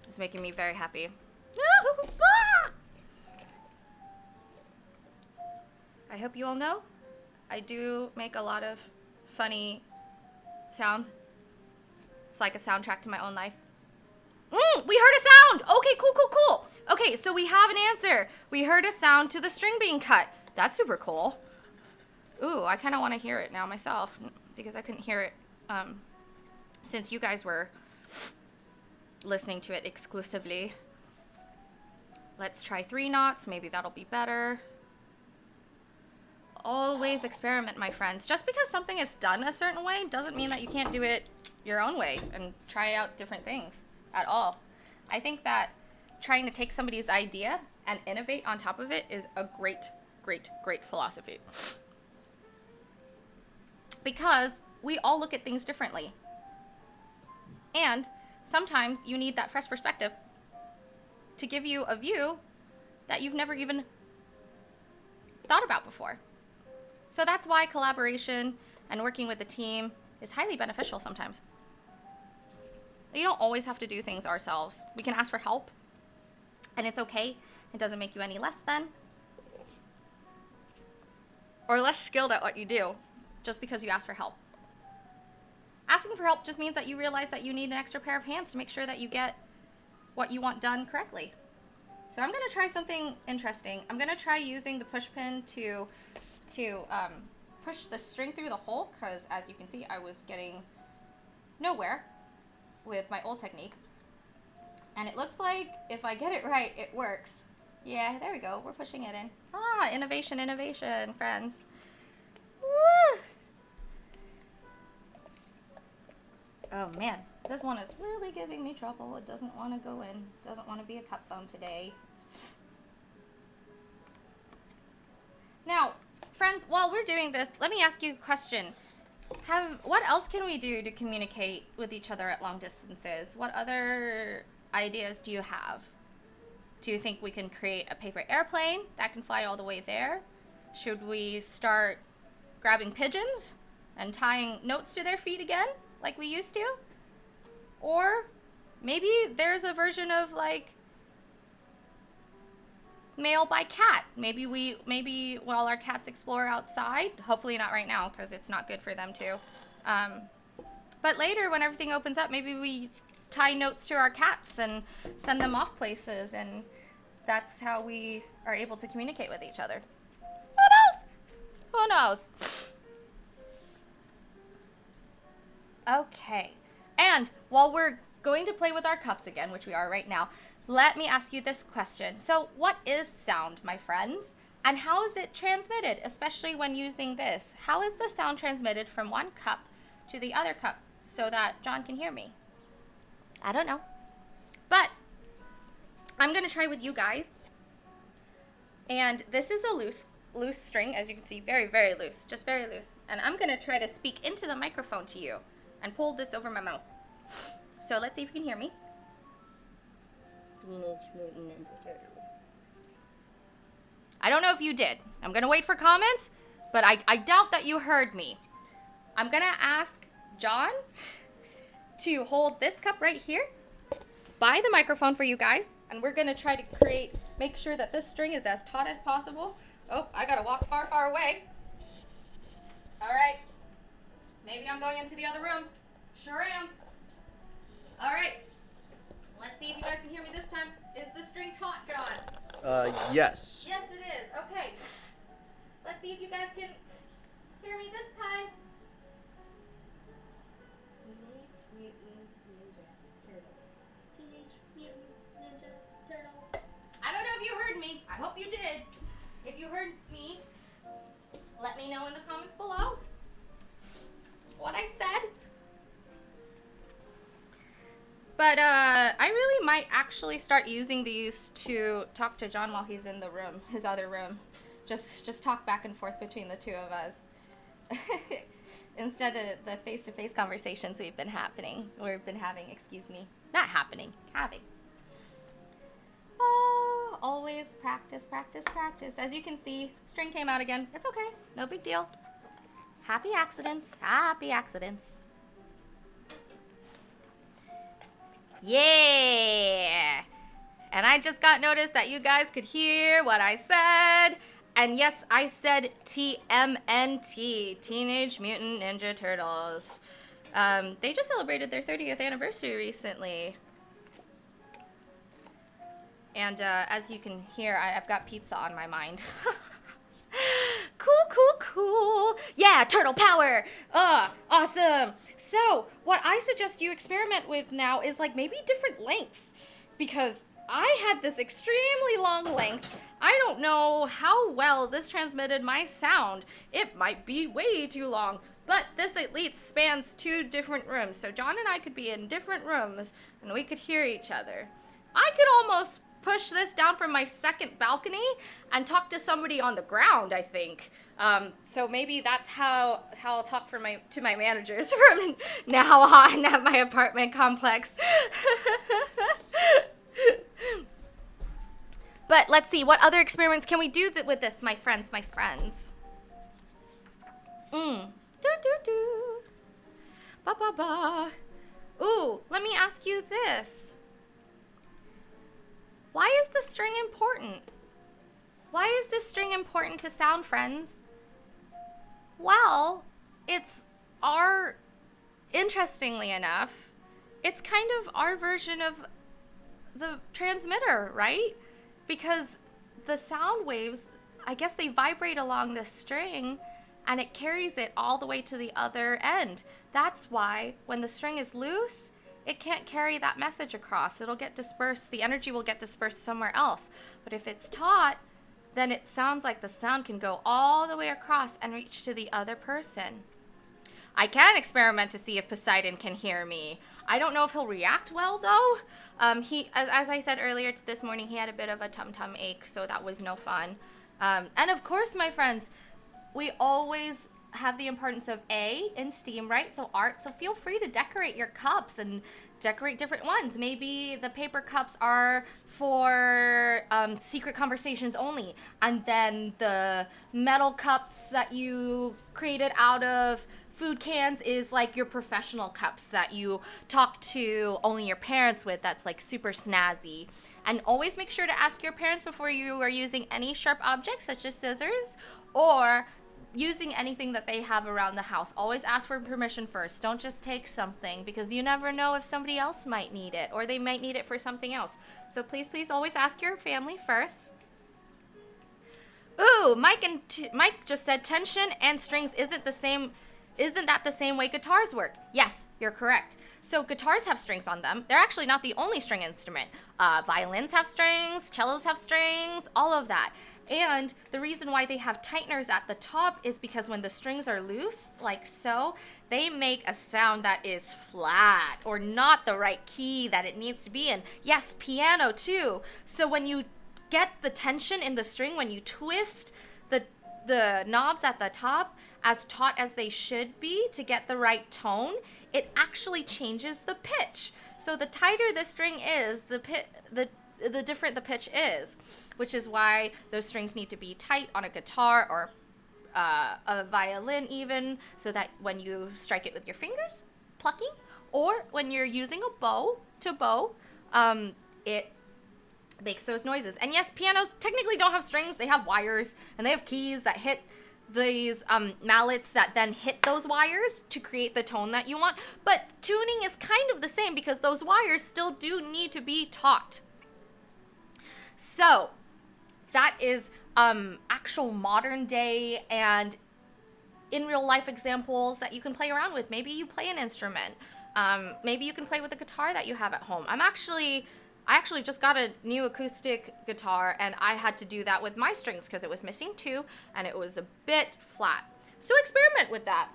[SPEAKER 1] It's making me very happy. I hope you all know I do make a lot of funny sounds. It's like a soundtrack to my own life. We heard a sound! Okay, cool. Okay, so we have an answer. We heard a sound to the string being cut. That's super cool. Ooh, I kind of want to hear it now myself because I couldn't hear it since you guys were listening to it exclusively. Let's try 3 knots. Maybe that'll be better. Always experiment, my friends. Just because something is done a certain way doesn't mean that you can't do it your own way and try out different things at all. I think that trying to take somebody's idea and innovate on top of it is a great philosophy. Because we all look at things differently. And sometimes you need that fresh perspective to give you a view that you've never even thought about before. So that's why collaboration and working with a team is highly beneficial sometimes. You don't always have to do things ourselves. We can ask for help, and it's okay. It doesn't make you any less than or less skilled at what you do just because you ask for help. Asking for help just means that you realize that you need an extra pair of hands to make sure that you get what you want done correctly. So I'm going to try something interesting. I'm going to try using the push pin to push the string through the hole, because as you can see, I was getting nowhere with my old technique. And it looks like if I get it right, it works. Yeah, there we go. We're pushing it in. Ah, innovation, friends. Woo! Oh man, this one is really giving me trouble. It doesn't want to go in. Doesn't want to be a cut phone today. Now, friends, while we're doing this, let me ask you a question. What else can we do to communicate with each other at long distances? What other ideas do you have? Do you think we can create a paper airplane that can fly all the way there? Should we start grabbing pigeons and tying notes to their feet again, like we used to? Or maybe there's a version of like mail by cat. Maybe while our cats explore outside, hopefully not right now because it's not good for them to. But later when everything opens up, maybe we tie notes to our cats and send them off places, and that's how we are able to communicate with each other. Who knows? Okay. And while we're going to play with our cups again, which we are right now, let me ask you this question. So what is sound, my friends? And how is it transmitted, especially when using this? How is the sound transmitted from one cup to the other cup so that John can hear me? I don't know. But I'm going to try with you guys. And this is a loose string, as you can see, very, very loose, just very loose. And I'm going to try to speak into the microphone to you and pull this over my mouth. So let's see if you can hear me. Teenage Mutant Ninja Turtles. I don't know if you did. I'm going to wait for comments, but I doubt that you heard me. I'm going to ask John to hold this cup right here by the microphone for you guys, and we're going to try to make sure that this string is as taut as possible. Oh, I got to walk far, far away. All right. Maybe I'm going into the other room. Sure am. All right. Let's see if you guys can hear me this time. Is the string taut, John?
[SPEAKER 2] Yes.
[SPEAKER 1] Yes, it is. Okay. Let's see if you guys can hear me this time. Teenage Mutant Ninja Turtles. Teenage Mutant Ninja Turtles. I don't know if you heard me. I hope you did. If you heard me, let me know in the comments below what I said. But I really might actually start using these to talk to John while he's in the room, his other room. Just talk back and forth between the two of us. Instead of the face-to-face conversations we've been having, having. Oh, always practice, practice, practice. As you can see, string came out again. It's okay, no big deal. Happy accidents, happy accidents. Yeah! And I just got notice that you guys could hear what I said. And yes, I said TMNT, Teenage Mutant Ninja Turtles. They just celebrated their 30th anniversary recently. And as you can hear, I've got pizza on my mind. Cool. Yeah, turtle power. Awesome. So what I suggest you experiment with now is like maybe different lengths, because I had this extremely long length. I don't know how well this transmitted my sound. It might be way too long, but this at least spans 2 different rooms. So John and I could be in different rooms and we could hear each other. I could almost push this down from my second balcony and talk to somebody on the ground, I think. So maybe that's how I'll talk to my managers from now on at my apartment complex. But let's see, what other experiments can we do with this, my friends? Ba ba ba. Ooh, let me ask you this. Why is the string important? Why is this string important to sound, friends? Well, interestingly enough, it's kind of our version of the transmitter, right? Because the sound waves, I guess they vibrate along this string and it carries it all the way to the other end. That's why when the string is loose, it can't carry that message across. It'll get dispersed. The energy will get dispersed somewhere else. But if it's taut, then it sounds like the sound can go all the way across and reach to the other person. I can experiment to see if Poseidon can hear me. I don't know if he'll react well, though. As I said earlier this morning, he had a bit of a tum-tum ache, so that was no fun. And of course, my friends, we always have the importance of A in STEAM, right? So art. So feel free to decorate your cups and decorate different ones. Maybe the paper cups are for secret conversations only. And then the metal cups that you created out of food cans is like your professional cups that you talk to only your parents with. That's like super snazzy. And always make sure to ask your parents before you are using any sharp objects such as scissors or using anything that they have around the house. Always ask for permission first. Don't just take something, because you never know if somebody else might need it or they might need it for something else. So please always ask your family first. Ooh, Mike just said tension and strings isn't the same Isn't that the same way guitars work? Yes, you're correct. So guitars have strings on them. They're actually not the only string instrument. Violins have strings, cellos have strings, all of that. And the reason why they have tighteners at the top is because when the strings are loose, like so, they make a sound that is flat or not the right key that it needs to be in. Yes, piano too. So when you get the tension in the string, when you twist the knobs at the top as taut as they should be to get the right tone, it actually changes the pitch. So the tighter the string is, the different the pitch is, which is why those strings need to be tight on a guitar or a violin even, so that when you strike it with your fingers, plucking, or when you're using a bow to bow, it makes those noises. And yes, pianos technically don't have strings. They have wires, and they have keys that hit these mallets that then hit those wires to create the tone that you want. But tuning is kind of the same because those wires still do need to be taut. So that is actual modern day and in real life examples that you can play around with. Maybe you play an instrument. Maybe you can play with a guitar that you have at home. I actually just got a new acoustic guitar, and I had to do that with my strings because it was missing two and it was a bit flat. So experiment with that.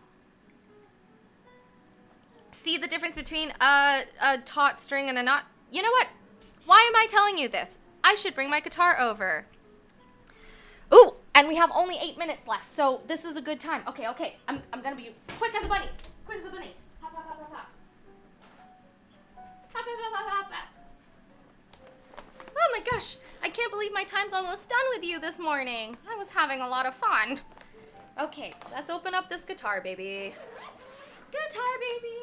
[SPEAKER 1] See the difference between a taut string and a not? You know what? Why am I telling you this? I should bring my guitar over. Ooh, and we have only 8 minutes left, so this is a good time. Okay. I'm gonna be quick as a bunny. Quick as a bunny. Hop, hop, hop, hop, hop. Hop, hop, hop, hop, hop, hop. Oh my gosh, I can't believe my time's almost done with you this morning. I was having a lot of fun. Okay, let's open up this guitar, baby. Guitar, baby.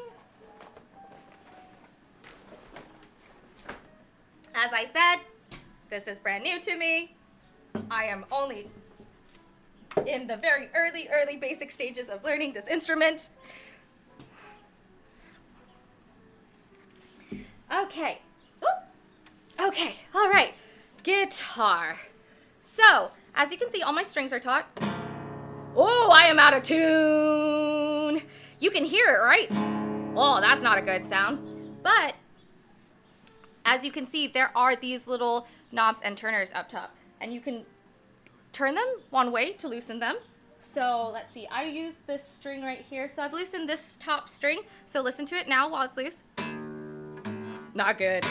[SPEAKER 1] As I said, this is brand new to me. I am only in the very early basic stages of learning this instrument. Okay. Okay, all right, guitar. So, as you can see, all my strings are taut. Oh, I am out of tune. You can hear it, right? Oh, that's not a good sound. But, as you can see, there are these little knobs and turners up top. And you can turn them one way to loosen them. So, let's see, I use this string right here. So, I've loosened this top string. So, listen to it now while it's loose. Not good.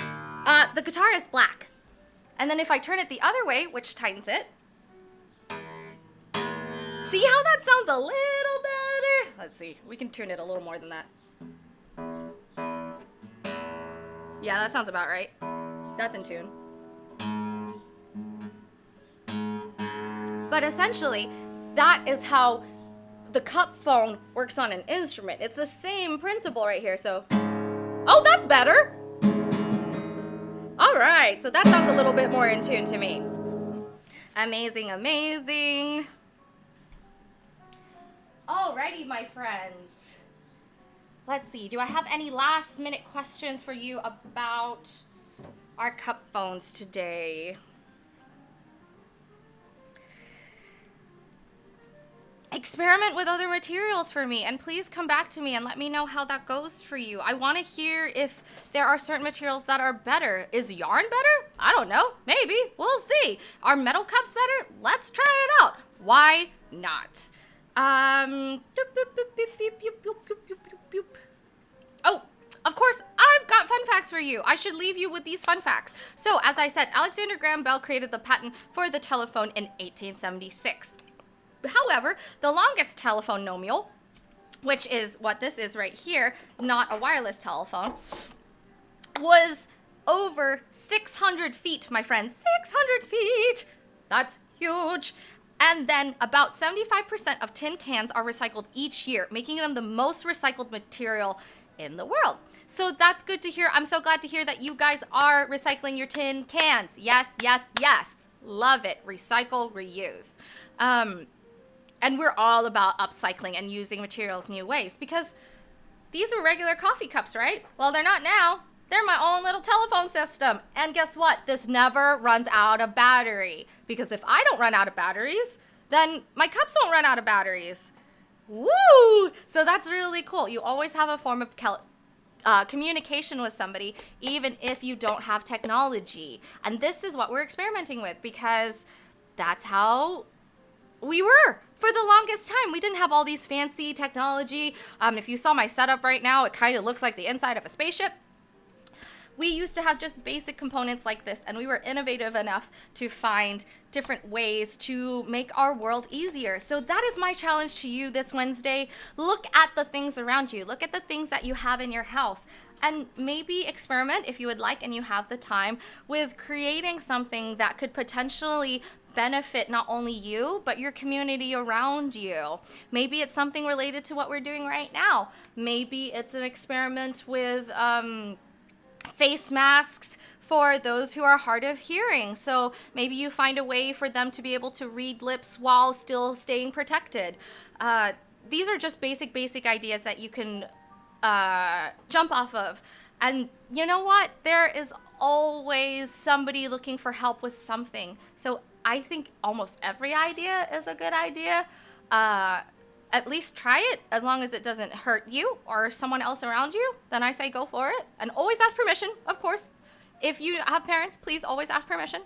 [SPEAKER 1] The guitar is black. And then if I turn it the other way, which tightens it, see how that sounds a little better? Let's see, we can turn it a little more than that. Yeah, that sounds about right. That's in tune. But essentially, that is how the cup phone works on an instrument. It's the same principle right here, so... Oh, that's better! All right, so that sounds a little bit more in tune to me. Amazing, amazing. Alrighty, my friends. Let's see, do I have any last minute questions for you about our cup phones today? Experiment with other materials for me, and please come back to me and let me know how that goes for you. I want to hear if there are certain materials that are better. Is yarn better? I don't know. Maybe. We'll see. Are metal cups better? Let's try it out. Why not? Oh, of course, I've got fun facts for you. I should leave you with these fun facts. So, as I said, Alexander Graham Bell created the patent for the telephone in 1876. However, the longest telephone-nominal, which is what this is right here, not a wireless telephone, was over 600 feet, my friends. 600 feet! That's huge. And then about 75% of tin cans are recycled each year, making them the most recycled material in the world. So that's good to hear. I'm so glad to hear that you guys are recycling your tin cans. Yes, yes, yes. Love it. Recycle, reuse. And we're all about upcycling and using materials new ways, because these are regular coffee cups, right? Well, they're not now. They're my own little telephone system. And guess what? This never runs out of battery, because if I don't run out of batteries, then my cups don't run out of batteries. Woo! So that's really cool. You always have a form of communication with somebody, even if you don't have technology. And this is what we're experimenting with because that's how we were for the longest time. We didn't have all these fancy technology. If you saw my setup right now, it kind of looks like the inside of a spaceship. We used to have just basic components like this, and we were innovative enough to find different ways to make our world easier. So that is my challenge to you this Wednesday. Look at the things around you. Look at the things that you have in your house. And maybe experiment, if you would like and you have the time, with creating something that could potentially benefit not only you, but your community around you. Maybe it's something related to what we're doing right now. Maybe it's an experiment with face masks for those who are hard of hearing. So maybe you find a way for them to be able to read lips while still staying protected. These are just basic ideas that you can jump off of. And you know what? There is always somebody looking for help with something. So I think almost every idea is a good idea. At least try it, as long as it doesn't hurt you or someone else around you. Then I say go for it. And always ask permission, of course. If you have parents, please always ask permission.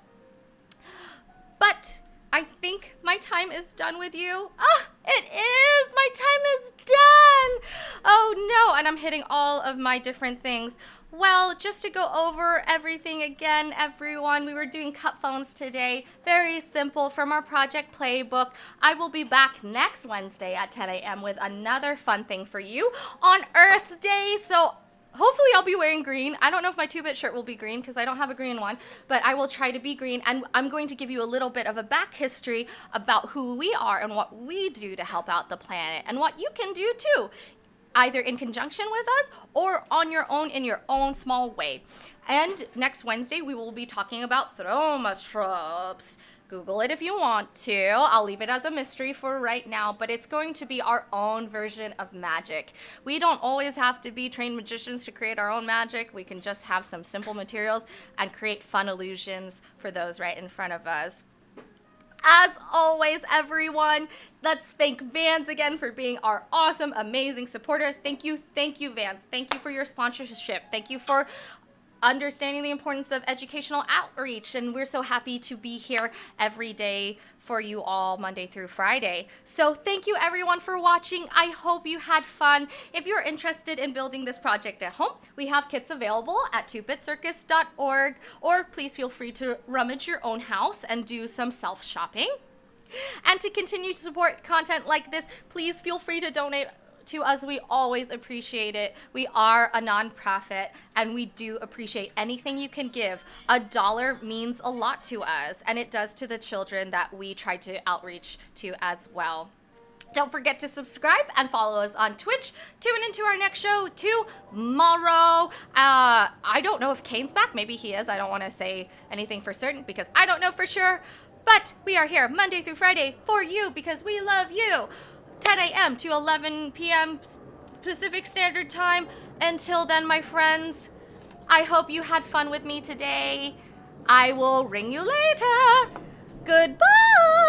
[SPEAKER 1] But I think my time is done with you. Ah, it is! My time is done! Oh no, and I'm hitting all of my different things. Well, just to go over everything again, everyone, we were doing cut phones today. Very simple from our Project Playbook. I will be back next Wednesday at 10 a.m. with another fun thing for you on Earth Day. So hopefully I'll be wearing green. I don't know if my 2-bit shirt will be green because I don't have a green one, but I will try to be green. And I'm going to give you a little bit of a back history about who we are and what we do to help out the planet and what you can do too, either in conjunction with us or on your own in your own small way. And next Wednesday, we will be talking about thromatropes. Google it if you want to. I'll leave it as a mystery for right now, but it's going to be our own version of magic. We don't always have to be trained magicians to create our own magic. We can just have some simple materials and create fun illusions for those right in front of us. As always, everyone, let's thank Vans again for being our awesome, amazing supporter. Thank you, Vans. Thank you for your sponsorship. Thank you for understanding the importance of educational outreach, and we're so happy to be here every day for you all, Monday through Friday. So thank you everyone for watching. I hope you had fun. If you're interested in building this project at home, we have kits available at 2bitcircus.org, or please feel free to rummage your own house and do some self-shopping. And to continue to support content like this, please feel free to donate to us. We always appreciate it. We are a nonprofit and we do appreciate anything you can give. $1 means a lot to us, and it does to the children that we try to outreach to as well. Don't forget to subscribe and follow us on Twitch. Tune into our next show tomorrow. I don't know if Kane's back. Maybe he is. I don't want to say anything for certain because I don't know for sure. But we are here Monday through Friday for you because we love you. 10 a.m. to 11 p.m. Pacific Standard Time. Until then, my friends, I hope you had fun with me today. I will ring you later. Goodbye.